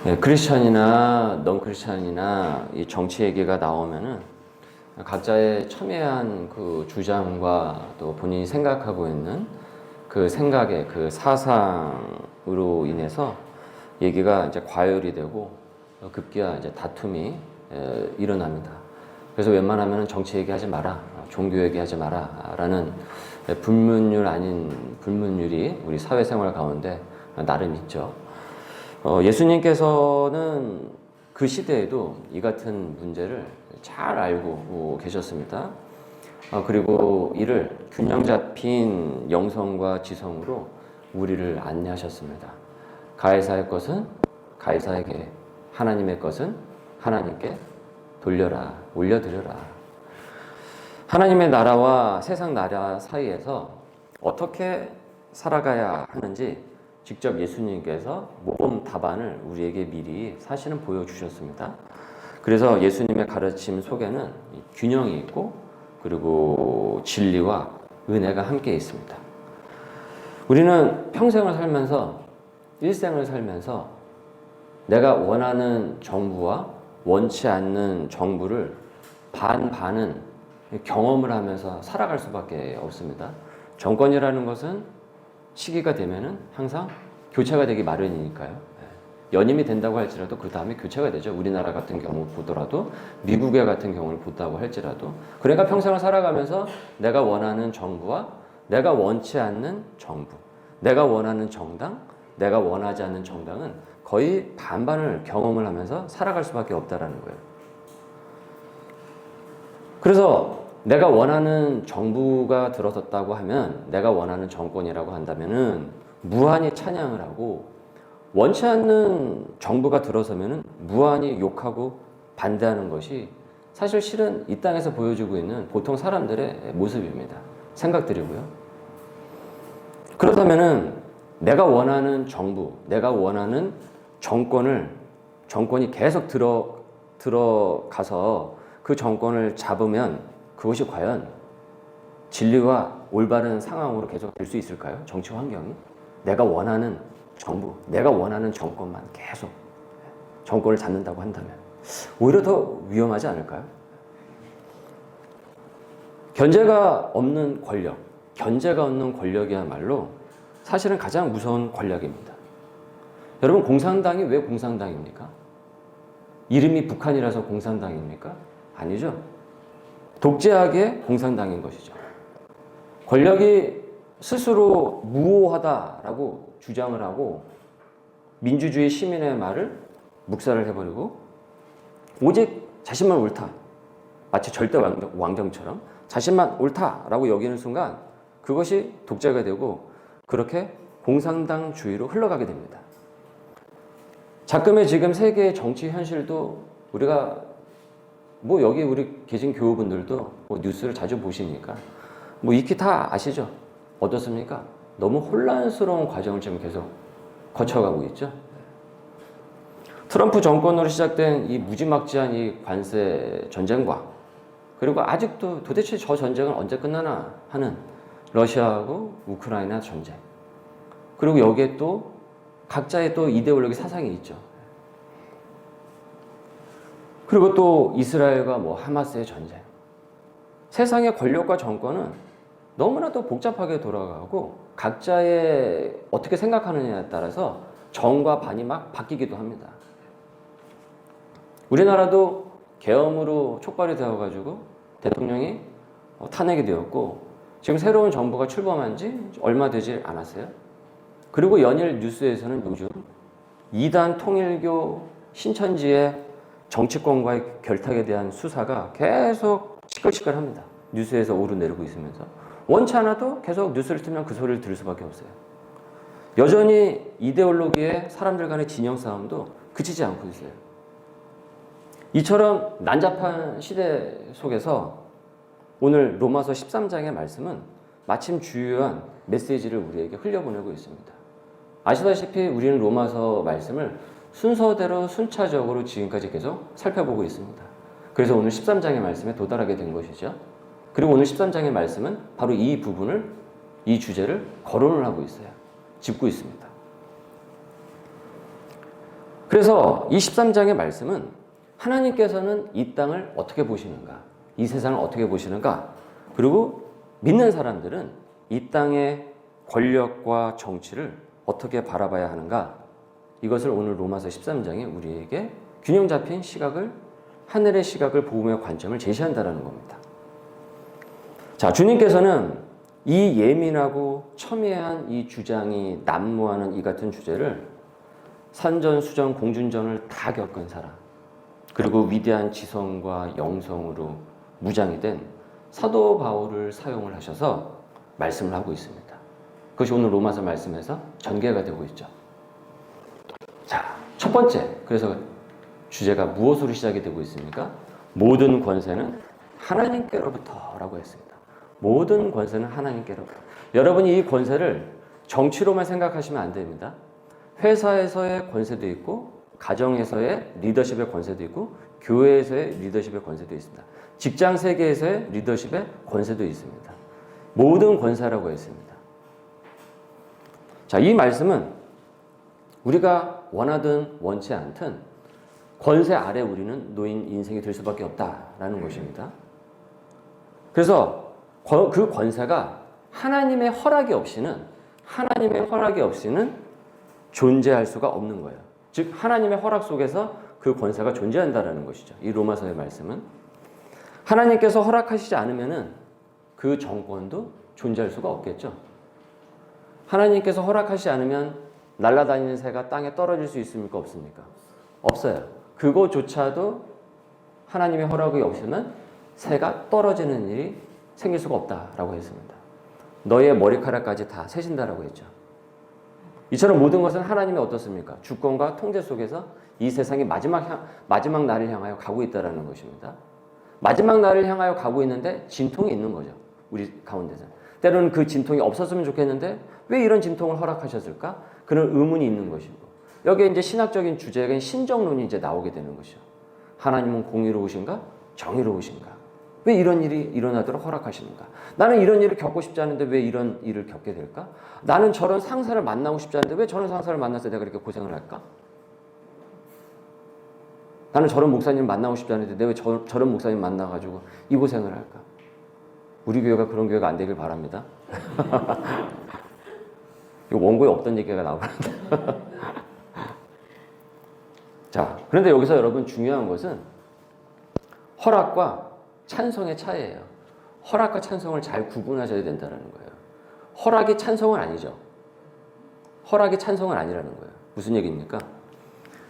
크리스천이나 넌 크리스천이나 이 정치 얘기가 나오면은 각자의 첨예한 그 주장과 또 본인이 생각하고 있는 그 생각의 그 사상으로 인해서 얘기가 이제 과열이 되고 급기야 이제 다툼이 일어납니다. 그래서 웬만하면 정치 얘기하지 마라, 종교 얘기하지 마라라는 불문율 아닌 불문율이 우리 사회생활 가운데 나름 있죠. 예수님께서는 그 시대에도 이 같은 문제를 잘 알고 계셨습니다. 그리고 이를 균형 잡힌 영성과 지성으로 우리를 안내하셨습니다. 가이사의 것은 가이사에게, 하나님의 것은 하나님께 돌려라, 올려드려라. 하나님의 나라와 세상 나라 사이에서 어떻게 살아가야 하는지 직접 예수님께서 모범 답안을 우리에게 미리 사실은 보여주셨습니다. 그래서 예수님의 가르침 속에는 균형이 있고 그리고 진리와 은혜가 함께 있습니다. 우리는 평생을 살면서 일생을 살면서 내가 원하는 정부와 원치 않는 정부를 반반은 경험을 하면서 살아갈 수밖에 없습니다. 정권이라는 것은 시기가 되면은 항상 교체가 되기 마련이니까요. 연임이 된다고 할지라도 그 다음에 교체가 되죠. 우리나라 같은 경우 보더라도 미국의 같은 경우를 본다고 할지라도. 그러니까 평생을 살아가면서 내가 원하는 정부와 내가 원치 않는 정부, 내가 원하는 정당, 내가 원하지 않는 정당은 거의 반반을 경험을 하면서 살아갈 수밖에 없다라는 거예요. 그래서 내가 원하는 정부가 들어섰다고 하면, 내가 원하는 정권이라고 한다면은 무한히 찬양을 하고, 원치 않는 정부가 들어서면은 무한히 욕하고 반대하는 것이 사실 실은 이 땅에서 보여주고 있는 보통 사람들의 모습입니다. 생각들이고요. 그렇다면은 내가 원하는 정부, 내가 원하는 정권이 계속 들어가서 그 정권을 잡으면 그것이 과연 진리와 올바른 상황으로 계속 될 수 있을까요? 정치 환경이? 내가 원하는 정부, 내가 원하는 정권만 계속 정권을 잡는다고 한다면 오히려 더 위험하지 않을까요? 견제가 없는 권력이야말로 사실은 가장 무서운 권력입니다. 여러분, 공산당이 왜 공산당입니까? 이름이 북한이라서 공산당입니까? 아니죠. 독재하게 공산당인 것이죠. 권력이 스스로 무오하다라고 주장을 하고 민주주의 시민의 말을 묵살을 해버리고 오직 자신만 옳다, 마치 절대 왕정처럼 자신만 옳다라고 여기는 순간 그것이 독재가 되고 그렇게 공산당주의로 흘러가게 됩니다. 자금의 지금 세계의 정치 현실도 우리가 여기 우리 계신 교우분들도 뉴스를 자주 보시니까 익히 다 아시죠? 어떻습니까? 너무 혼란스러운 과정을 지금 계속 거쳐가고 있죠. 트럼프 정권으로 시작된 이 무지막지한 이 관세 전쟁과 그리고 아직도 도대체 저 전쟁은 언제 끝나나 하는 러시아하고 우크라이나 전쟁, 그리고 여기에 또 각자의 또 이데올로기 사상이 있죠. 그리고 또 이스라엘과 하마스의 전쟁. 세상의 권력과 정권은 너무나도 복잡하게 돌아가고 각자의 어떻게 생각하느냐에 따라서 정과 반이 막 바뀌기도 합니다. 우리나라도 계엄으로 촉발이 되어가지고 대통령이 탄핵이 되었고 지금 새로운 정부가 출범한 지 얼마 되지 않았어요. 그리고 연일 뉴스에서는 요즘 이단 통일교 신천지의 정치권과의 결탁에 대한 수사가 계속 시끌시끌합니다. 뉴스에서 오르내리고 있으면서 원치 않아도 계속 뉴스를 틀면 그 소리를 들을 수밖에 없어요. 여전히 이데올로기의 사람들 간의 진영 싸움도 그치지 않고 있어요. 이처럼 난잡한 시대 속에서 오늘 로마서 13장의 말씀은 마침 주요한 메시지를 우리에게 흘려보내고 있습니다. 아시다시피 우리는 로마서 말씀을 순서대로 순차적으로 지금까지 계속 살펴보고 있습니다. 그래서 오늘 13장의 말씀에 도달하게 된 것이죠. 그리고 오늘 13장의 말씀은 바로 이 부분을, 이 주제를 거론을 하고 있어요. 짚고 있습니다. 그래서 이 13장의 말씀은 하나님께서는 이 땅을 어떻게 보시는가, 이 세상을 어떻게 보시는가, 그리고 믿는 사람들은 이 땅의 권력과 정치를 어떻게 바라봐야 하는가, 이것을 오늘 로마서 13장에 우리에게 균형 잡힌 시각을, 하늘의 시각을 보음의 관점을 제시한다는 겁니다. 자, 주님께서는 이 예민하고 첨예한 이 주장이 난무하는 이 같은 주제를 산전수전 공준전을 다 겪은 사람, 그리고 위대한 지성과 영성으로 무장이 된 사도 바울을 사용을 하셔서 말씀을 하고 있습니다. 그것이 오늘 로마서 말씀에서 전개가 되고 있죠. 자, 첫 번째, 그래서 주제가 무엇으로 시작이 되고 있습니까? 모든 권세는 하나님께로부터라고 했습니다. 모든 권세는 하나님께로부터. 여러분이 이 권세를 정치로만 생각하시면 안 됩니다. 회사에서의 권세도 있고, 가정에서의 리더십의 권세도 있고, 교회에서의 리더십의 권세도 있습니다. 직장 세계에서의 리더십의 권세도 있습니다. 모든 권세라고 했습니다. 자, 이 말씀은 우리가 원하든 원치 않든 권세 아래 우리는 노인 인생이 될 수밖에 없다라는 것입니다. 그래서 그 권세가 하나님의 허락이 없이는 존재할 수가 없는 거예요. 즉 하나님의 허락 속에서 그 권세가 존재한다라는 것이죠. 이 로마서의 말씀은 하나님께서 허락하시지 않으면은 그 정권도 존재할 수가 없겠죠. 하나님께서 허락하시지 않으면 날아다니는 새가 땅에 떨어질 수 있습니까? 없습니까? 없어요. 그거조차도 하나님의 허락이 없으면 새가 떨어지는 일이 생길 수가 없다라고 했습니다. 너의 머리카락까지 다 세신다라고 했죠. 이처럼 모든 것은 하나님이 어떻습니까? 주권과 통제 속에서 이 세상이 마지막 날을 향하여 가고 있다는 것입니다. 마지막 날을 향하여 가고 있는데 진통이 있는 거죠. 우리 가운데서. 때로는 그 진통이 없었으면 좋겠는데 왜 이런 진통을 허락하셨을까? 그런 의문이 있는 것이고, 여기에 이제 신학적인 주제가 신정론이 이제 나오게 되는 것이죠. 하나님은 공의로우신가? 정의로우신가? 왜 이런 일이 일어나도록 허락하시는가? 나는 이런 일을 겪고 싶지 않은데 왜 이런 일을 겪게 될까? 나는 저런 상사를 만나고 싶지 않은데 왜 저런 상사를 만나서 내가 이렇게 고생을 할까? 나는 저런 목사님 만나고 싶지 않은데 내가 왜 저런 목사님 만나가지고 이 고생을 할까? 우리 교회가 그런 교회가 안 되길 바랍니다. 이거 원고에 없던 얘기가 나오는데. 자, 그런데 여기서 여러분 중요한 것은 허락과 찬성의 차이예요. 허락과 찬성을 잘 구분하셔야 된다는 거예요. 허락이 찬성은 아니죠. 허락이 찬성은 아니라는 거예요. 무슨 얘기입니까?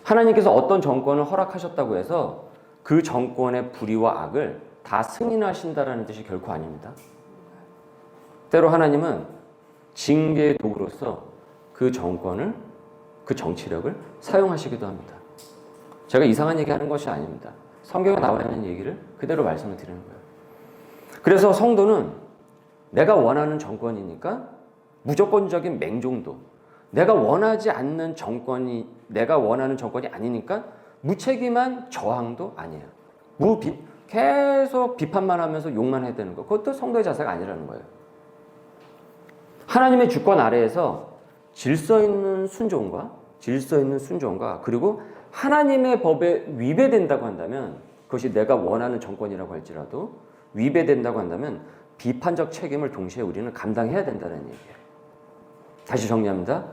하나님께서 어떤 정권을 허락하셨다고 해서 그 정권의 불의와 악을 다 승인하신다라는 뜻이 결코 아닙니다. 때로 하나님은 징계의 도구로서 그 정권을, 그 정치력을 사용하시기도 합니다. 제가 이상한 얘기하는 것이 아닙니다. 성경에 나와 있는 얘기를 그대로 말씀을 드리는 거예요. 그래서 성도는 내가 원하는 정권이니까 무조건적인 맹종도, 내가 원하지 않는 정권이, 내가 원하는 정권이 아니니까 무책임한 저항도 아니에요. 계속 비판만 하면서 욕만 해야 되는 거, 그것도 성도의 자세가 아니라는 거예요. 하나님의 주권 아래에서 질서 있는 순종과 그리고 하나님의 법에 위배된다고 한다면, 그것이 내가 원하는 정권이라고 할지라도 위배된다고 한다면 비판적 책임을 동시에 우리는 감당해야 된다는 얘기예요. 다시 정리합니다.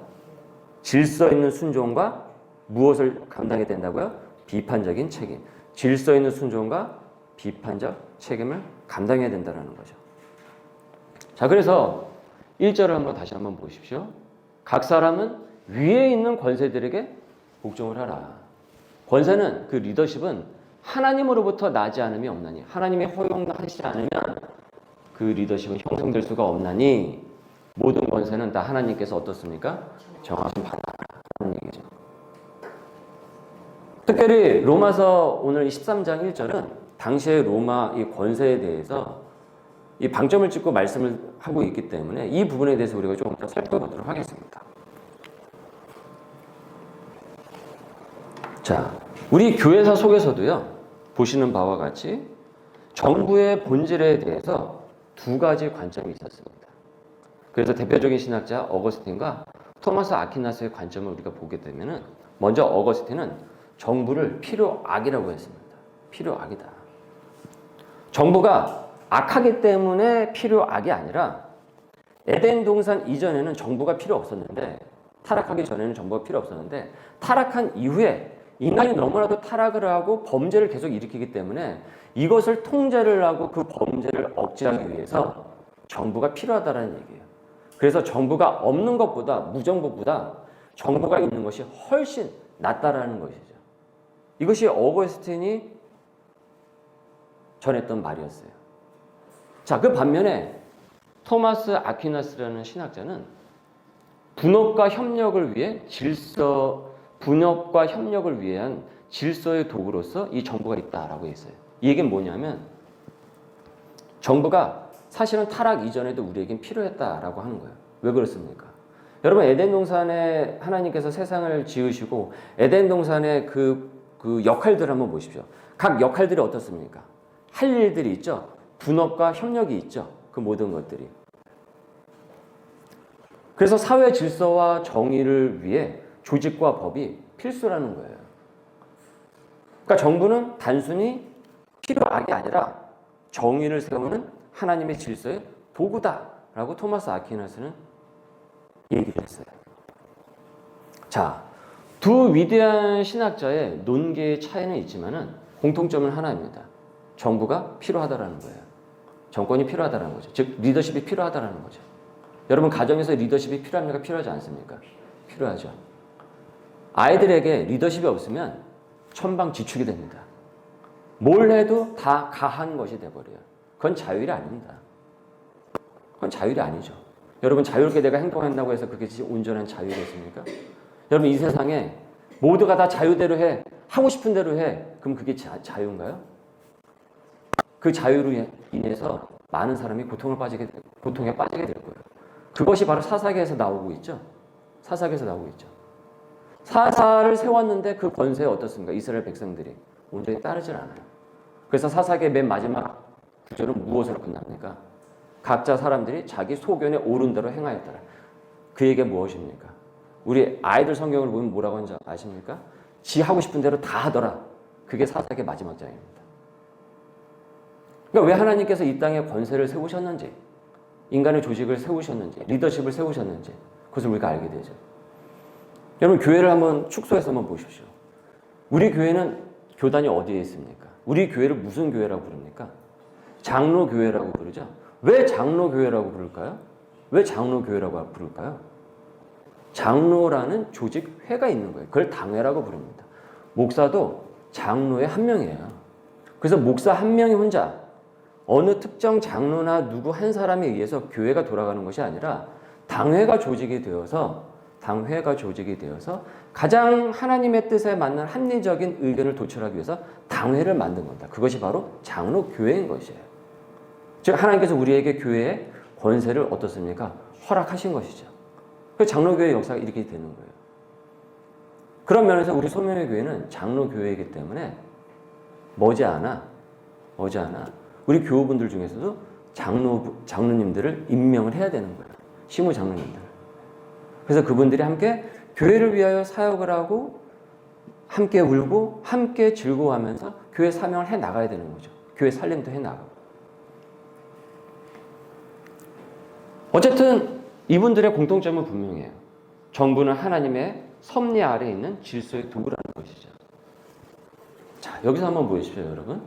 질서 있는 순종과 무엇을 감당해야 된다고요? 비판적인 책임. 질서 있는 순종과 비판적 책임을 감당해야 된다는 거죠. 자, 그래서 1절을 다시 한번 보십시오. 각 사람은 위에 있는 권세들에게 복종을 하라. 권세는, 그 리더십은 하나님으로부터 나지 않음이 없나니, 하나님이 허용하시지 않으면 그 리더십은 형성될 수가 없나니 모든 권세는 다 하나님께서 어떻습니까? 정하신 바라는 얘기죠. 특별히 로마서 오늘 13장 1절은 당시의 로마 이 권세에 대해서 이 방점을 찍고 말씀을 하고 있기 때문에 이 부분에 대해서 우리가 조금 더 살펴보도록 하겠습니다. 자, 우리 교회사 속에서도요, 보시는 바와 같이 정부의 본질에 대해서 두 가지 관점이 있었습니다. 그래서 대표적인 신학자 어거스틴과 토마스 아퀴나스의 관점을 우리가 보게 되면은 먼저 어거스틴은 정부를 필요악이라고 했습니다. 필요악이다. 정부가 악하기 때문에 필요악이 아니라 에덴 동산 이전에는 정부가 필요 없었는데, 타락하기 전에는 정부가 필요 없었는데, 타락한 이후에 인간이 너무나도 타락을 하고 범죄를 계속 일으키기 때문에 이것을 통제를 하고 그 범죄를 억제하기 위해서 정부가 필요하다는 얘기예요. 그래서 정부가 없는 것보다, 무정부보다 정부가 있는 것이 훨씬 낫다라는 것이죠. 이것이 어거스틴이 전했던 말이었어요. 자, 그 반면에 토마스 아퀴나스라는 신학자는 분업과 협력을 위한 질서의 도구로서 이 정부가 있다라고 했어요. 이 얘기는 뭐냐면 정부가 사실은 타락 이전에도 우리에겐 필요했다라고 하는 거예요. 왜 그렇습니까? 여러분, 에덴 동산에 하나님께서 세상을 지으시고 에덴 동산의 그 역할들을 한번 보십시오. 각 역할들이 어떻습니까? 할 일들이 있죠. 분업과 협력이 있죠. 그 모든 것들이. 그래서 사회 질서와 정의를 위해 조직과 법이 필수라는 거예요. 그러니까 정부는 단순히 필요악이 아니라 정의를 세우는 하나님의 질서의 도구다라고 토마스 아퀴나스는 얘기를 했어요. 자, 두 위대한 신학자의 논계의 차이는 있지만은 공통점은 하나입니다. 정부가 필요하다라는 거예요. 정권이 필요하다라는 거죠. 즉 리더십이 필요하다라는 거죠. 여러분, 가정에서 리더십이 필요합니까? 필요하지 않습니까? 필요하죠. 아이들에게 리더십이 없으면 천방지축이 됩니다. 뭘 해도 다 가한 것이 돼버려요. 그건 자율이 아닙니다. 그건 자율이 아니죠. 여러분, 자유롭게 내가 행동한다고 해서 그게 온전한 자유겠습니까? 여러분, 이 세상에 모두가 다 자유대로 해, 하고 싶은 대로 해. 그럼 그게 자유인가요? 그 자유로 인해서 많은 사람이 고통에 빠지게 될 거예요. 그것이 바로 사사기에서 나오고 있죠. 사사기에서 나오고 있죠. 사사를 세웠는데 그 권세에 어떻습니까? 이스라엘 백성들이 온전히 따르질 않아요. 그래서 사사기의 맨 마지막 구절은 무엇으로 끝납니까? 각자 사람들이 자기 소견에 옳은 대로 행하였더라. 그 얘기가 무엇입니까? 우리 아이들 성경을 보면 뭐라고 하는지 아십니까? 지 하고 싶은 대로 다 하더라. 그게 사사기의 마지막 장입니다. 그러니까 왜 하나님께서 이 땅에 권세를 세우셨는지, 인간의 조직을 세우셨는지, 리더십을 세우셨는지, 그것을 우리가 알게 되죠. 여러분, 교회를 한번 축소해서 한번 보십시오. 우리 교회는 교단이 어디에 있습니까? 우리 교회를 무슨 교회라고 부릅니까? 장로교회라고 부르죠. 왜 장로교회라고 부를까요? 왜 장로교회라고 부를까요? 장로라는 조직회가 있는 거예요. 그걸 당회라고 부릅니다. 목사도 장로의 한 명이에요. 그래서 목사 한 명이 혼자 어느 특정 장로나 누구 한 사람에 의해서 교회가 돌아가는 것이 아니라 당회가 조직이 되어서 가장 하나님의 뜻에 맞는 합리적인 의견을 도출하기 위해서 당회를 만든 겁니다. 그것이 바로 장로교회인 것이에요. 즉 하나님께서 우리에게 교회의 권세를 어떻습니까? 허락하신 것이죠. 그래서 장로교회의 역사가 이렇게 되는 거예요. 그런 면에서 우리 소명의 교회는 장로교회이기 때문에 머지않아 우리 교우분들 중에서도 장로님들을 임명을 해야 되는 거예요. 시무 장로님들. 그래서 그분들이 함께 교회를 위하여 사역을 하고 함께 울고 함께 즐거워하면서 교회 사명을 해 나가야 되는 거죠. 교회 살림도 해 나가고. 어쨌든 이분들의 공통점은 분명해요. 정부는 하나님의 섭리 아래에 있는 질서의 도구라는 것이죠. 자, 여기서 한번 보십시오, 여러분.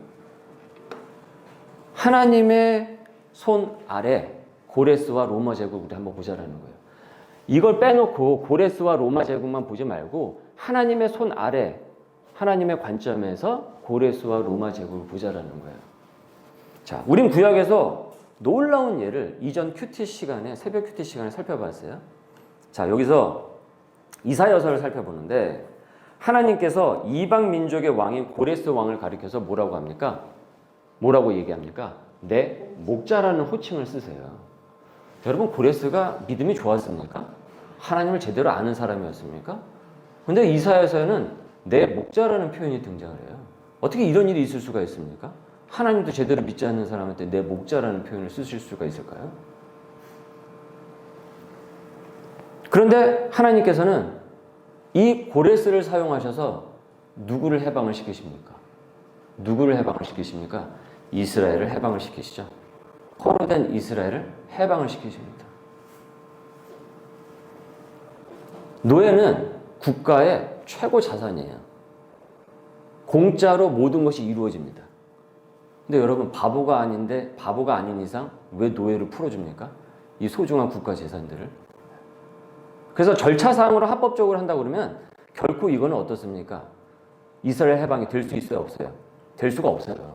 하나님의 손 아래 고레스와 로마 제국 우리 한번 보자라는 거예요. 이걸 빼놓고 고레스와 로마 제국만 보지 말고 하나님의 손 아래, 하나님의 관점에서 고레스와 로마 제국을 보자라는 거예요. 자, 우린 구약에서 놀라운 예를 이전 큐티 시간에, 새벽 큐티 시간에 살펴봤어요. 자, 여기서 이사야서를 살펴보는데 하나님께서 이방 민족의 왕인 고레스 왕을 가리켜서 뭐라고 합니까? 뭐라고 얘기합니까? 내 목자라는 호칭을 쓰세요. 여러분, 고레스가 믿음이 좋았습니까? 하나님을 제대로 아는 사람이었습니까? 근데 이사야서에는 내 목자라는 표현이 등장을 해요. 어떻게 이런 일이 있을 수가 있습니까? 하나님도 제대로 믿지 않는 사람한테 내 목자라는 표현을 쓰실 수가 있을까요? 그런데 하나님께서는 이 고레스를 사용하셔서 누구를 해방을 시키십니까? 누구를 해방을 시키십니까? 이스라엘을 해방을 시키시죠. 포로된 이스라엘을 해방을 시키십니다. 노예는 국가의 최고 자산이에요. 공짜로 모든 것이 이루어집니다. 근데 여러분 바보가 아닌 이상 왜 노예를 풀어줍니까? 이 소중한 국가 재산들을. 그래서 절차상으로 합법적으로 한다고 그러면 결코 이거는 어떻습니까? 이스라엘 해방이 될 수 있어요, 없어요? 될 수가 없어요.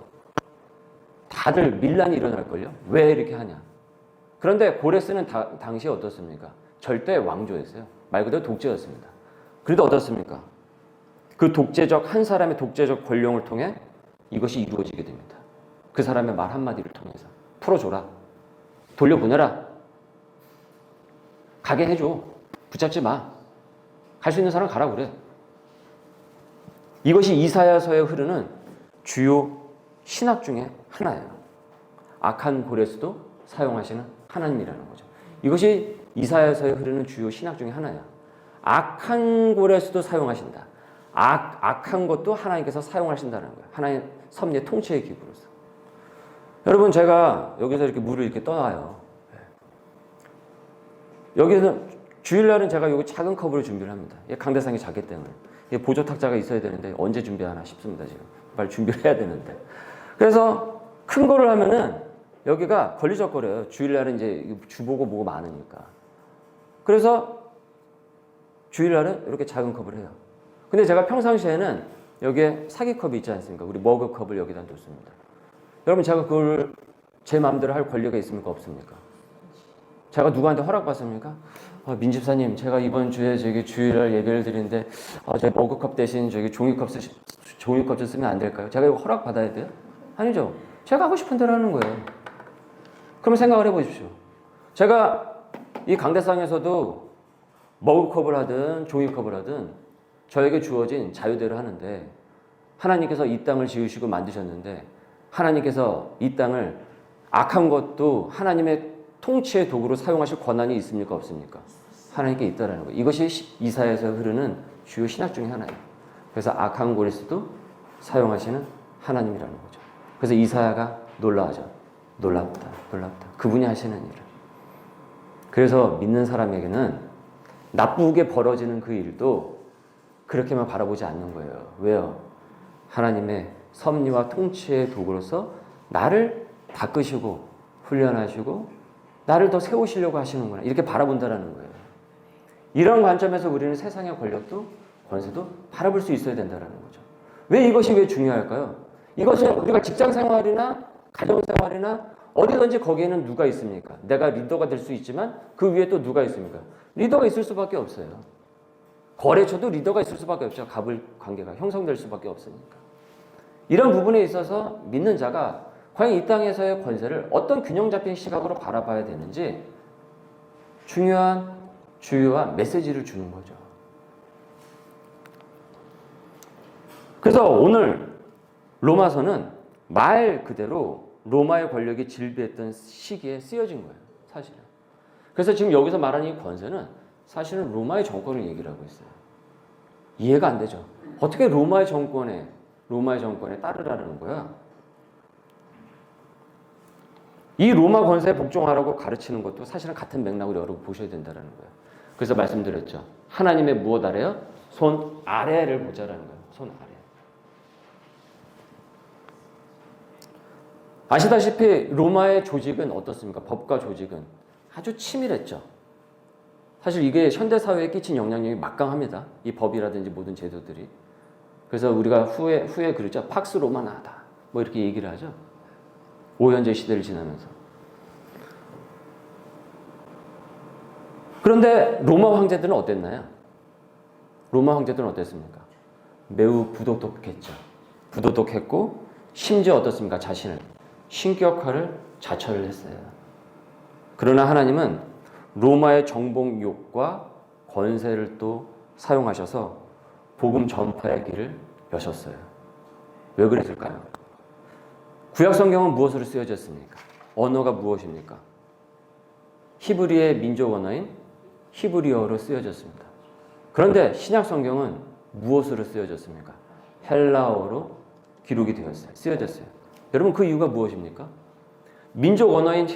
다들 밀란이 일어날걸요? 왜 이렇게 하냐? 그런데 고레스는 당시에 어떻습니까? 절대 왕조였어요. 말 그대로 독재였습니다. 그래도 어떻습니까? 그 한 사람의 독재적 권력을 통해 이것이 이루어지게 됩니다. 그 사람의 말 한마디를 통해서. 풀어줘라. 돌려보내라. 가게 해줘. 붙잡지 마. 갈 수 있는 사람 가라 그래. 이것이 이사야서에 흐르는 주요 신학 중에 하나예요. 악한 고레스도 사용하시는 하나님이라는 거죠. 이것이 이사야서에 흐르는 주요 신학 중에 하나예요. 악한 고레스도 사용하신다. 악한 것도 하나님께서 사용하신다는 거예요. 하나님 섭리의 통치의 기구로서. 여러분 제가 여기서 이렇게 물을 이렇게 떠놔요. 여기서 주일날은 제가 여기 작은 컵으로 준비를 합니다. 강대상이 작기 때문에. 보조 탁자가 있어야 되는데 언제 준비하나 싶습니다. 지금 빨리 준비를 해야 되는데. 그래서 큰 거를 하면은 여기가 걸리적거려요. 주일날은 이제 주보고 뭐고 많으니까. 그래서 주일날은 이렇게 작은 컵을 해요. 근데 제가 평상시에는 여기에 사기컵이 있지 않습니까? 우리 머그컵을 여기다 놓습니다. 여러분 제가 그걸 제 마음대로 할 권리가 있습니까? 없습니까? 제가 누구한테 허락받습니까? 민집사님 제가 이번 주에 저기 주일날 예배를 드리는데 제 머그컵 대신 저기 종이컵 좀 쓰면 안 될까요? 제가 이거 허락받아야 돼요? 아니죠. 제가 하고 싶은 대로 하는 거예요. 그럼 생각을 해보십시오. 제가 이 강대상에서도 머그컵을 하든 종이컵을 하든 저에게 주어진 자유대로 하는데 하나님께서 이 땅을 지으시고 만드셨는데 하나님께서 이 땅을 악한 것도 하나님의 통치의 도구로 사용하실 권한이 있습니까? 없습니까? 하나님께 있다라는 거예요. 이것이 이사야에서 흐르는 주요 신학 중에 하나예요. 그래서 악한 고레스도 사용하시는 하나님이라는 거죠. 그래서 이사야가 놀라워하죠. 놀랍다. 그분이 하시는 일을. 그래서 믿는 사람에게는 나쁘게 벌어지는 그 일도 그렇게만 바라보지 않는 거예요. 왜요? 하나님의 섭리와 통치의 도구로서 나를 닦으시고 훈련하시고 나를 더 세우시려고 하시는구나. 이렇게 바라본다라는 거예요. 이런 관점에서 우리는 세상의 권력도 권세도 바라볼 수 있어야 된다는 거죠. 이것이 왜 중요할까요? 이것은 우리가 직장생활이나 가정생활이나 어디든지 거기에는 누가 있습니까? 내가 리더가 될 수 있지만 그 위에 또 누가 있습니까? 리더가 있을 수밖에 없어요. 거래처도 리더가 있을 수밖에 없죠. 갑을 관계가 형성될 수밖에 없으니까. 이런 부분에 있어서 믿는 자가 과연 이 땅에서의 권세를 어떤 균형 잡힌 시각으로 바라봐야 되는지 중요한 주요한 메시지를 주는 거죠. 그래서 오늘 로마서는 말 그대로 로마의 권력이 질비했던 시기에 쓰여진 거예요. 사실은. 그래서 지금 여기서 말하는 이 권세는 사실은 로마의 정권을 얘기를 하고 있어요. 이해가 안 되죠. 어떻게 로마의 정권에 따르라는 거야? 이 로마 권세에 복종하라고 가르치는 것도 사실은 같은 맥락으로 여러분 보셔야 된다는 거예요. 그래서 말씀드렸죠. 하나님의 무엇 아래요? 손 아래를 보자라는 거예요. 손 아래. 아시다시피 로마의 조직은 어떻습니까? 법과 조직은 아주 치밀했죠. 사실 이게 현대사회에 끼친 영향력이 막강합니다. 이 법이라든지 모든 제도들이. 그래서 우리가 후에 그러죠. 팍스 로마나다. 뭐 이렇게 얘기를 하죠. 오현재 시대를 지나면서. 그런데 로마 황제들은 어땠나요? 로마 황제들은 어땠습니까? 매우 부도덕했죠. 부도덕했고 심지어 어떻습니까? 자신을 신격화를 자처를 했어요. 그러나 하나님은 로마의 정복욕과 권세를 또 사용하셔서 복음 전파의 길을 여셨어요. 왜 그랬을까요? 구약 성경은 무엇으로 쓰여졌습니까? 언어가 무엇입니까? 히브리의 민족 언어인 히브리어로 쓰여졌습니다. 그런데 신약 성경은 무엇으로 쓰여졌습니까? 헬라어로 기록이 되었어요. 쓰여졌어요. 여러분 그 이유가 무엇입니까? 민족 언어인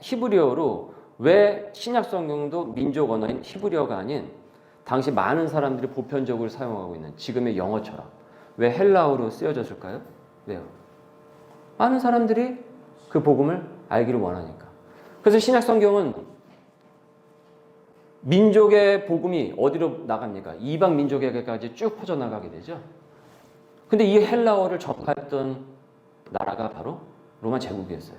히브리어로 왜 신약 성경도 민족 언어인 히브리어가 아닌 당시 많은 사람들이 보편적으로 사용하고 있는 지금의 영어처럼 왜 헬라어로 쓰여졌을까요? 왜요? 많은 사람들이 그 복음을 알기를 원하니까. 그래서 신약 성경은 민족의 복음이 어디로 나갑니까? 이방 민족에게까지 쭉 퍼져나가게 되죠. 근데 이 헬라어를 접했던 나라가 바로 로마 제국이었어요.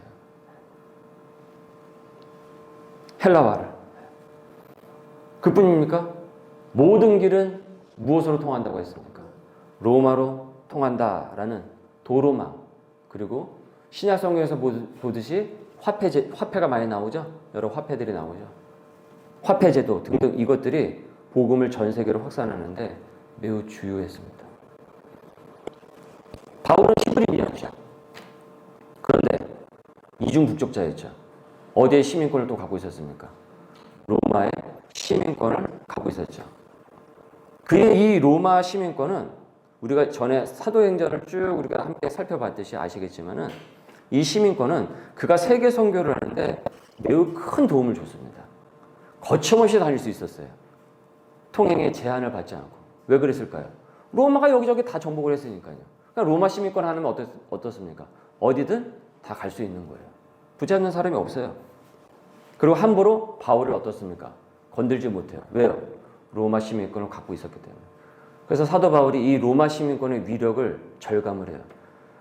헬라어를. 그뿐입니까? 모든 길은 무엇으로 통한다고 했습니까? 로마로 통한다라는 도로망, 그리고 신약 성경에서 보듯이 화폐가 많이 나오죠. 여러 화폐들이 나오죠. 화폐제도 등등 이것들이 복음을 전 세계로 확산하는데 매우 주요했습니다. 바울은 히브리인이었죠. 그런데 이중 국적자였죠. 어디에 시민권을 또 갖고 있었습니까? 로마의 시민권을 갖고 있었죠. 그의 이 로마 시민권은 우리가 전에 사도행전을 쭉 우리가 함께 살펴봤듯이 아시겠지만은 이 시민권은 그가 세계 선교를 하는데 매우 큰 도움을 줬습니다. 거침없이 다닐 수 있었어요. 통행에 제한을 받지 않고. 왜 그랬을까요? 로마가 여기저기 다 정복을 했으니까요. 그러니까 로마 시민권 하면 어떻습니까? 어디든 다 갈 수 있는 거예요. 붙잡는 사람이 없어요. 그리고 함부로 바울을 어떻습니까? 건들지 못해요. 왜요? 로마 시민권을 갖고 있었기 때문에. 그래서 사도 바울이 이 로마 시민권의 위력을 절감을 해요.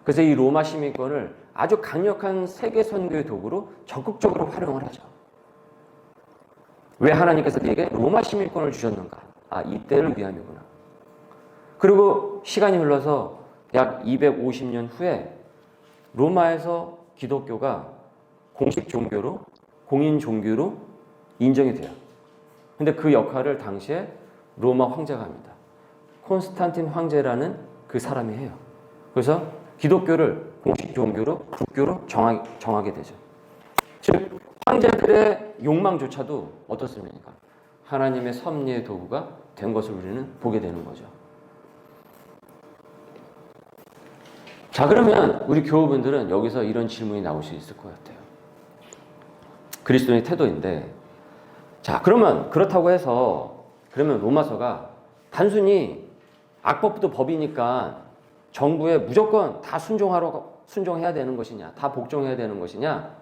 그래서 이 로마 시민권을 아주 강력한 세계 선교의 도구로 적극적으로 활용을 하죠. 왜 하나님께서 네게 로마 시민권을 주셨는가? 아, 이때를 위함이구나. 그리고 시간이 흘러서 약 250년 후에 로마에서 기독교가 공식 종교로, 공인 종교로 인정이 돼요. 근데 그 역할을 당시에 로마 황제가 합니다. 콘스탄틴 황제라는 그 사람이 해요. 그래서 기독교를 공식 종교로, 국교로 정하게 되죠. 즉 황제들의 욕망조차도 어떻습니까? 하나님의 섭리의 도구가 된 것을 우리는 보게 되는 거죠. 자, 그러면 우리 교우분들은 여기서 이런 질문이 나올 수 있을 것 같아요. 그리스도인의 태도인데, 자, 그러면 그렇다고 해서 그러면 로마서가 단순히 악법도 법이니까 정부에 무조건 다 순종해야 되는 것이냐, 다 복종해야 되는 것이냐,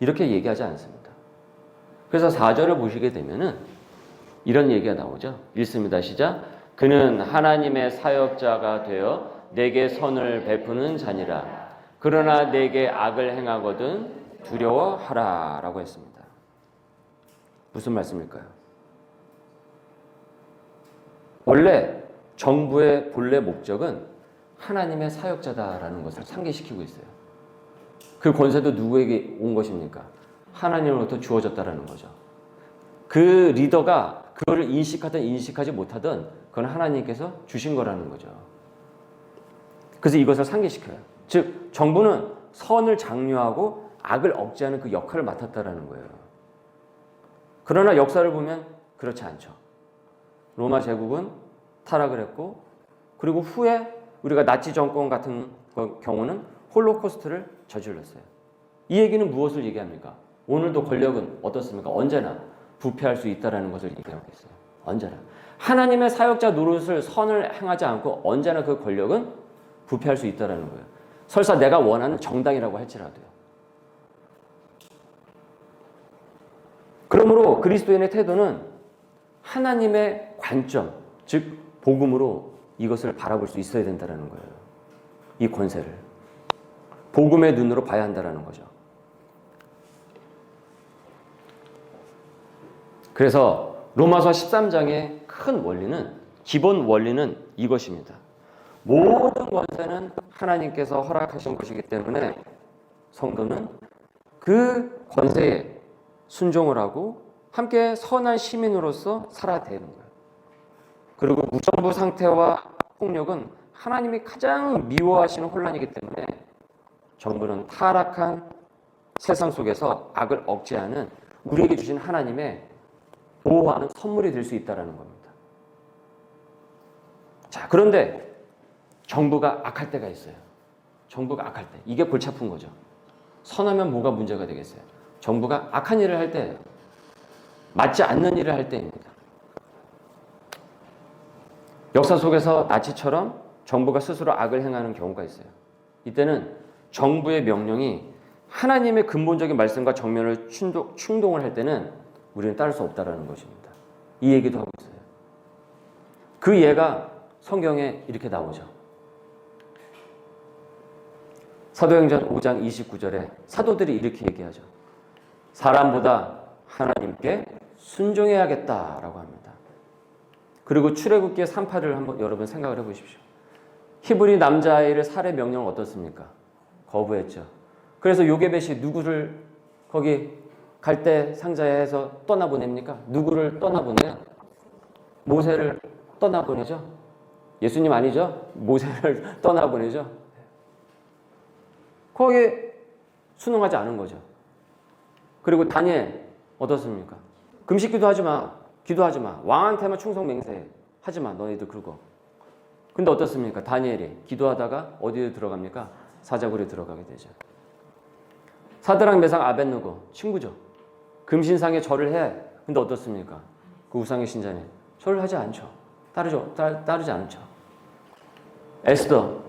이렇게 얘기하지 않습니다. 그래서 4절을 보시게 되면은 이런 얘기가 나오죠. 읽습니다. 시작. 그는 하나님의 사역자가 되어 내게 선을 베푸는 자니라. 그러나 내게 악을 행하거든 두려워하라 라고 했습니다. 무슨 말씀일까요? 원래 정부의 본래 목적은 하나님의 사역자다라는 것을 상기시키고 있어요. 그 권세도 누구에게 온 것입니까? 하나님으로부터 주어졌다라는 거죠. 그 리더가 그거를 인식하든 인식하지 못하든 그건 하나님께서 주신 거라는 거죠. 그래서 이것을 상기시켜요. 즉 정부는 선을 장려하고 악을 억제하는 그 역할을 맡았다라는 거예요. 그러나 역사를 보면 그렇지 않죠. 로마 제국은 타락을 했고, 그리고 후에 우리가 나치 정권 같은 경우는 홀로코스트를 저질렀어요. 이 얘기는 무엇을 얘기합니까? 오늘도 권력은 어떻습니까? 언제나 부패할 수 있다는 것을 얘기하고 있어요. 언제나. 하나님의 사역자 노릇을 선을 행하지 않고 언제나 그 권력은 부패할 수 있다는 거예요. 설사 내가 원하는 정당이라고 할지라도요. 그러므로 그리스도인의 태도는 하나님의 관점, 즉 복음으로 이것을 바라볼 수 있어야 된다는 거예요. 이 권세를. 복음의 눈으로 봐야 한다는 거죠. 그래서 로마서 13장의 큰 원리는, 기본 원리는 이것입니다. 모든 권세는 하나님께서 허락하신 것이기 때문에 성도는 그 권세에 순종을 하고 함께 선한 시민으로서 살아야 되는 거예요. 그리고 무정부 상태와 폭력은 하나님이 가장 미워하시는 혼란이기 때문에 정부는 타락한 세상 속에서 악을 억제하는 우리에게 주신 하나님의 보호하는 선물이 될 수 있다는 겁니다. 자, 그런데 정부가 악할 때가 있어요. 정부가 악할 때. 이게 골치 아픈 거죠. 선하면 뭐가 문제가 되겠어요? 정부가 악한 일을 할 때예요. 맞지 않는 일을 할 때입니다. 역사 속에서 나치처럼 정부가 스스로 악을 행하는 경우가 있어요. 이때는 정부의 명령이 하나님의 근본적인 말씀과 정면을 충동을 할 때는 우리는 따를 수 없다는 것입니다. 이 얘기도 하고 있어요. 그 예가 성경에 이렇게 나오죠. 사도행전 5장 29절에 사도들이 이렇게 얘기하죠. 사람보다 하나님께 순종해야겠다라고 합니다. 그리고 출애굽기의 3~8을 한번 여러분 생각을 해보십시오. 히브리 남자아이를 살해 명령은 어떻습니까? 거부했죠. 그래서 요게벳이 누구를 거기 갈대 상자에 해서 떠나보냅니까? 누구를 떠나보내요? 모세를 떠나보내죠. 예수님 아니죠? 모세를 떠나보내죠. 거기에 순응하지 않은 거죠. 그리고 다니엘 어떻습니까? 금식 기도하지 마. 기도하지 마. 왕한테만 충성 맹세해. 하지 마. 너희들 그거. 근데 어떻습니까? 다니엘이 기도하다가 어디에 들어갑니까? 사자굴에 들어가게 되죠. 사드락 메삭 아벳느고 친구죠. 금신상에 절을 해. 근데 어떻습니까? 그 우상의 신전에 절을 하지 않죠. 따르지 않죠. 에스더,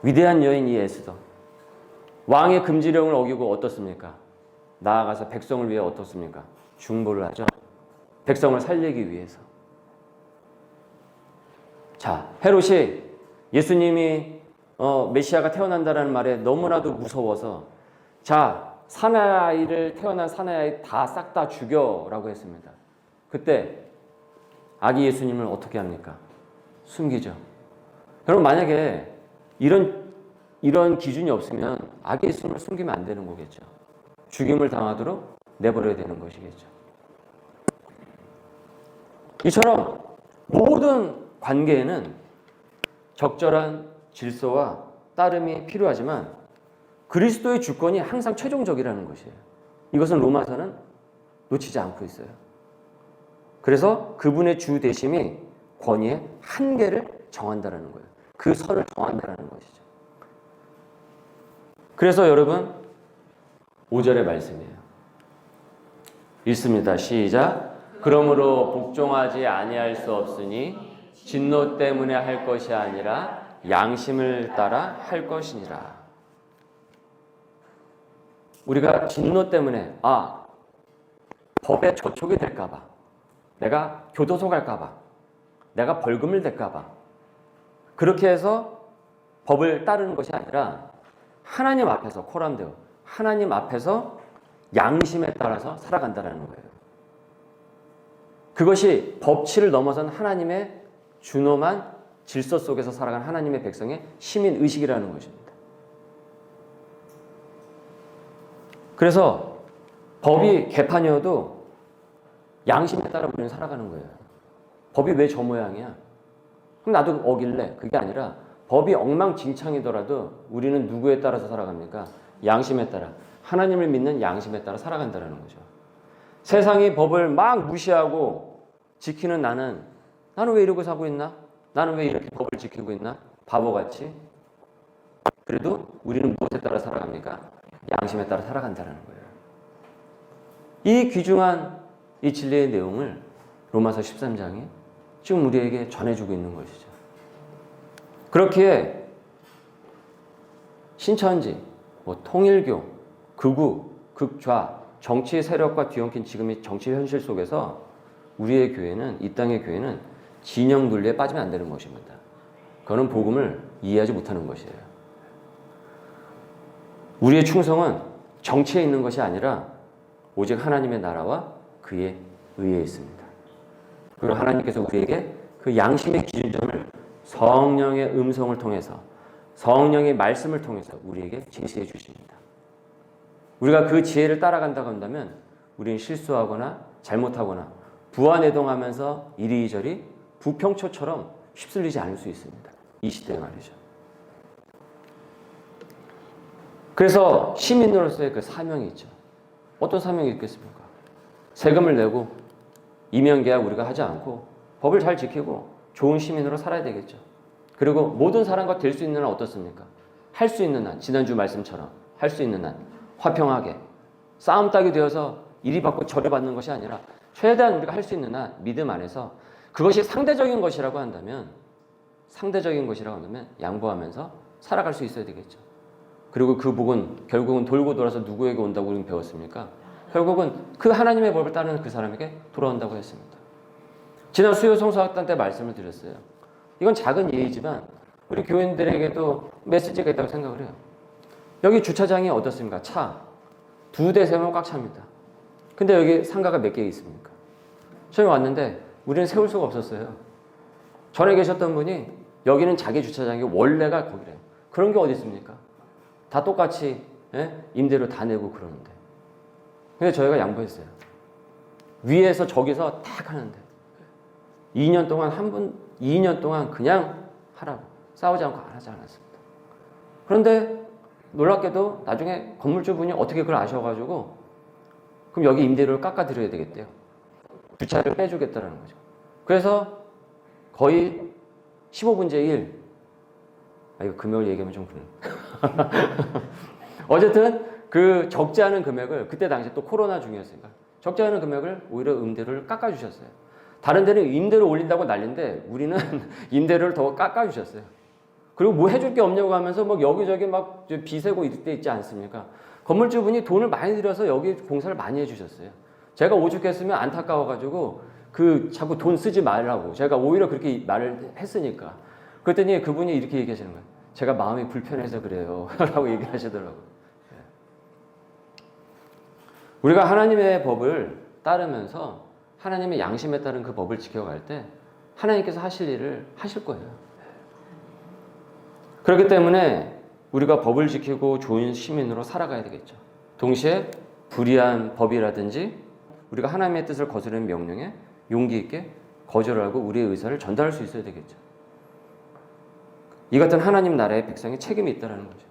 위대한 여인 이 에스더. 왕의 금지령을 어기고 어떻습니까? 나아가서 백성을 위해 어떻습니까? 중보를 하죠. 백성을 살리기 위해서. 자, 헤롯이 예수님이 메시아가 태어난다라는 말에 너무나도 무서워서 자, 사내아이를 태어난 사내아이 다 싹 다 죽여라고 했습니다. 그때 아기 예수님을 어떻게 합니까? 숨기죠. 여러분 만약에 이런 기준이 없으면 아기 예수님을 숨기면 안 되는 거겠죠. 죽임을 당하도록 내버려야 되는 것이겠죠. 이처럼 모든 관계에는 적절한 질서와 따름이 필요하지만 그리스도의 주권이 항상 최종적이라는 것이에요. 이것은 로마서는 놓치지 않고 있어요. 그래서 그분의 주 되심이 권위의 한계를 정한다는 거예요. 그 선을 정한다는 것이죠. 그래서 여러분 5절의 말씀이에요. 읽습니다. 시작. 그러므로 복종하지 아니할 수 없으니 진노 때문에 할 것이 아니라 양심을 따라 할 것이니라. 우리가 진노 때문에 법에 저촉이 될까 봐, 내가 교도소 갈까 봐, 내가 벌금을 댈까 봐 그렇게 해서 법을 따르는 것이 아니라 하나님 앞에서 코람데오, 하나님 앞에서 양심에 따라서 살아간다는 거예요. 그것이 법치를 넘어선 하나님의 준엄한 질서 속에서 살아간 하나님의 백성의 시민의식이라는 것입니다. 그래서 법이 개판이어도 양심에 따라 우리는 살아가는 거예요. 법이 왜 저 모양이야? 그럼 나도 어길래. 그게 아니라 법이 엉망진창이더라도 우리는 누구에 따라서 살아갑니까? 양심에 따라. 하나님을 믿는 양심에 따라 살아간다는 거죠. 세상이 법을 막 무시하고 지키는 나는 왜 이러고 사고 있나? 나는 왜 이렇게 법을 지키고 있나? 바보같이. 그래도 우리는 무엇에 따라 살아갑니까? 양심에 따라 살아간다는 거예요. 이 귀중한 이 진리의 내용을 로마서 13장이 지금 우리에게 전해주고 있는 것이죠. 그렇기에 신천지, 통일교, 극우, 극좌, 정치 세력과 뒤엉킨 지금의 정치 현실 속에서 우리의 교회는, 이 땅의 교회는 진영 논리에 빠지면 안 되는 것입니다. 그거는 복음을 이해하지 못하는 것이에요. 우리의 충성은 정치에 있는 것이 아니라 오직 하나님의 나라와 그의 의에 있습니다. 그리고 하나님께서 우리에게 그 양심의 기준점을 성령의 음성을 통해서, 성령의 말씀을 통해서 우리에게 제시해 주십니다. 우리가 그 지혜를 따라간다고 한다면 우리는 실수하거나 잘못하거나 부안해동하면서 이리저리 부평초처럼 휩쓸리지 않을 수 있습니다. 이 시대에 말이죠. 그래서 시민으로서의 그 사명이 있죠. 어떤 사명이 있겠습니까? 세금을 내고 이면계약 우리가 하지 않고 법을 잘 지키고 좋은 시민으로 살아야 되겠죠. 그리고 모든 사람과 될 수 있는 한 어떻습니까? 할 수 있는 한, 지난주 말씀처럼 할 수 있는 한 화평하게 싸움 딱이 되어서 이리 받고 저리 받는 것이 아니라 최대한 우리가 할 수 있는 한 믿음 안에서 그것이 상대적인 것이라고 한다면 양보하면서 살아갈 수 있어야 되겠죠. 그리고 그 복은 결국은 돌고 돌아서 누구에게 온다고 우리는 배웠습니까? 결국은 그 하나님의 법을 따르는 그 사람에게 돌아온다고 했습니다. 지난 수요 성서학당 때 말씀을 드렸어요. 이건 작은 예의지만 우리 교인들에게도 메시지가 있다고 생각을 해요. 여기 주차장이 어떻습니까? 차 2대 세우면 꽉 찹니다. 근데 여기 상가가 몇 개 있습니까? 처음에 왔는데 우리는 세울 수가 없었어요. 전에 계셨던 분이 여기는 자기 주차장이 원래가 거기래요. 그런 게 어디 있습니까? 다 똑같이 임대료 다 내고 그러는데. 근데 저희가 양보했어요. 위에서 저기서 딱 하는데 2년 동안 그냥 하라고 싸우지 않고 안 하지 않았습니다. 그런데 놀랍게도 나중에 건물주분이 어떻게 그걸 아셔가지고 그럼 여기 임대료를 깎아드려야 되겠대요. 주차를 빼주겠다라는 거죠. 그래서 거의 15분의 1. 이거 금액을 얘기하면 좀 그러네. 어쨌든 그 적지 않은 금액을 그때 당시 또 코로나 중이었으니까 적지 않은 금액을 오히려 임대료를 깎아주셨어요. 다른 데는 임대료 올린다고 난리인데 우리는 임대료를 더 깎아주셨어요. 그리고 뭐 해줄 게 없냐고 하면서 막 여기저기 막 비세고 이럴 때 있지 않습니까? 건물주분이 돈을 많이 들여서 여기 공사를 많이 해주셨어요. 제가 오죽했으면 안타까워가지고 자꾸 돈 쓰지 말라고 제가 오히려 그렇게 말을 했으니까. 그랬더니 그분이 이렇게 얘기하시는 거예요. 제가 마음이 불편해서 그래요. 라고 얘기하시더라고요. 우리가 하나님의 법을 따르면서 하나님의 양심에 따른 그 법을 지켜갈 때 하나님께서 하실 일을 하실 거예요. 그렇기 때문에 우리가 법을 지키고 좋은 시민으로 살아가야 되겠죠. 동시에 불의한 법이라든지 우리가 하나님의 뜻을 거스르는 명령에 용기 있게 거절하고 우리의 의사를 전달할 수 있어야 되겠죠. 이 같은 하나님 나라의 백성의 책임이 있다는 거죠.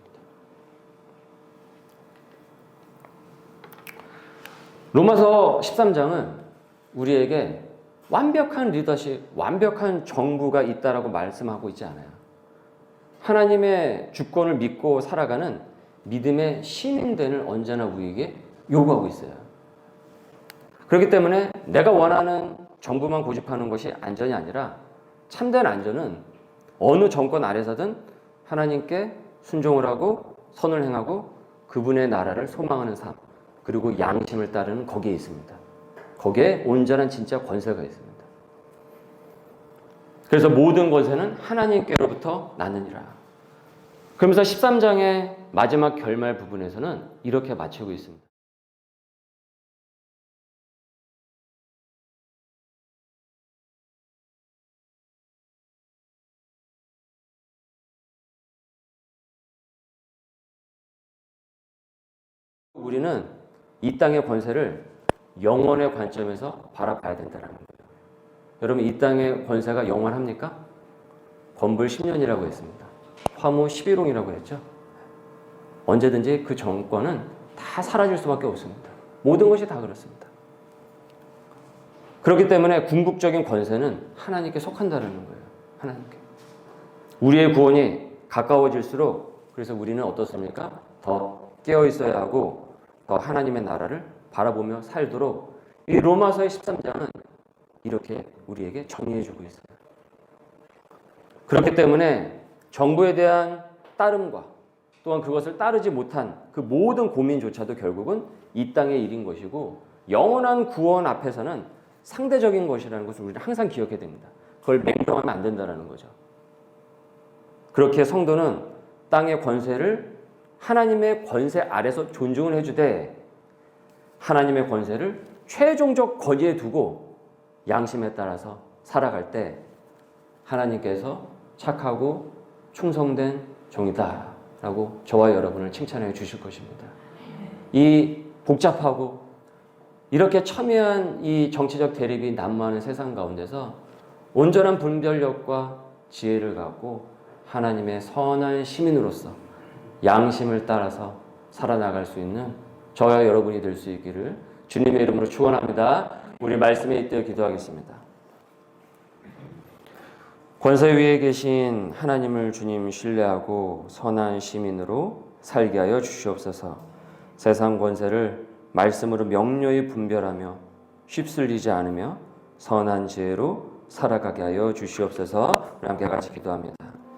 로마서 13장은 우리에게 완벽한 리더십, 완벽한 정부가 있다라고 말씀하고 있지 않아요. 하나님의 주권을 믿고 살아가는 믿음의 시민됨을 언제나 우리에게 요구하고 있어요. 그렇기 때문에 내가 원하는 정부만 고집하는 것이 안전이 아니라 참된 안전은 어느 정권 아래서든 하나님께 순종을 하고 선을 행하고 그분의 나라를 소망하는 삶, 그리고 양심을 따르는 거기에 있습니다. 거기에 온전한 진짜 권세가 있습니다. 그래서 모든 권세는 하나님께로부터 나느니라. 그러면서 13장의 마지막 결말 부분에서는 이렇게 마치고 있습니다. 우리는 이 땅의 권세를 영원의 관점에서 바라봐야 된다는 거예요. 여러분, 이 땅의 권세가 영원합니까? 건불 10년이라고 했습니다. 화무 11홍이라고 했죠. 언제든지 그 정권은 다 사라질 수밖에 없습니다. 모든 것이 다 그렇습니다. 그렇기 때문에 궁극적인 권세는 하나님께 속한다는 거예요. 하나님께. 우리의 구원이 가까워질수록 그래서 우리는 어떻습니까? 더 깨어 있어야 하고 더 하나님의 나라를 바라보며 살도록 이 로마서의 13장은 이렇게 우리에게 정리해주고 있어요. 그렇기 때문에 정부에 대한 따름과 또한 그것을 따르지 못한 그 모든 고민조차도 결국은 이 땅의 일인 것이고 영원한 구원 앞에서는 상대적인 것이라는 것을 우리는 항상 기억해야 됩니다. 그걸 맹정하면 안 된다는 거죠. 그렇게 성도는 땅의 권세를 하나님의 권세 아래서 존중을 해주되 하나님의 권세를 최종적 거기에 두고 양심에 따라서 살아갈 때 하나님께서 착하고 충성된 종이다 라고 저와 여러분을 칭찬해 주실 것입니다. 이 복잡하고 이렇게 첨예한 이 정치적 대립이 난무하는 세상 가운데서 온전한 분별력과 지혜를 갖고 하나님의 선한 시민으로서 양심을 따라서 살아나갈 수 있는 저와 여러분이 될 수 있기를 주님의 이름으로 축원합니다. 우리 말씀에 잇대어 기도하겠습니다. 권세 위에 계신 하나님을 주님 신뢰하고 선한 시민으로 살게 하여 주시옵소서. 세상 권세를 말씀으로 명료히 분별하며 휩쓸리지 않으며 선한 지혜로 살아가게 하여 주시옵소서. 우리 함께 같이 기도합니다.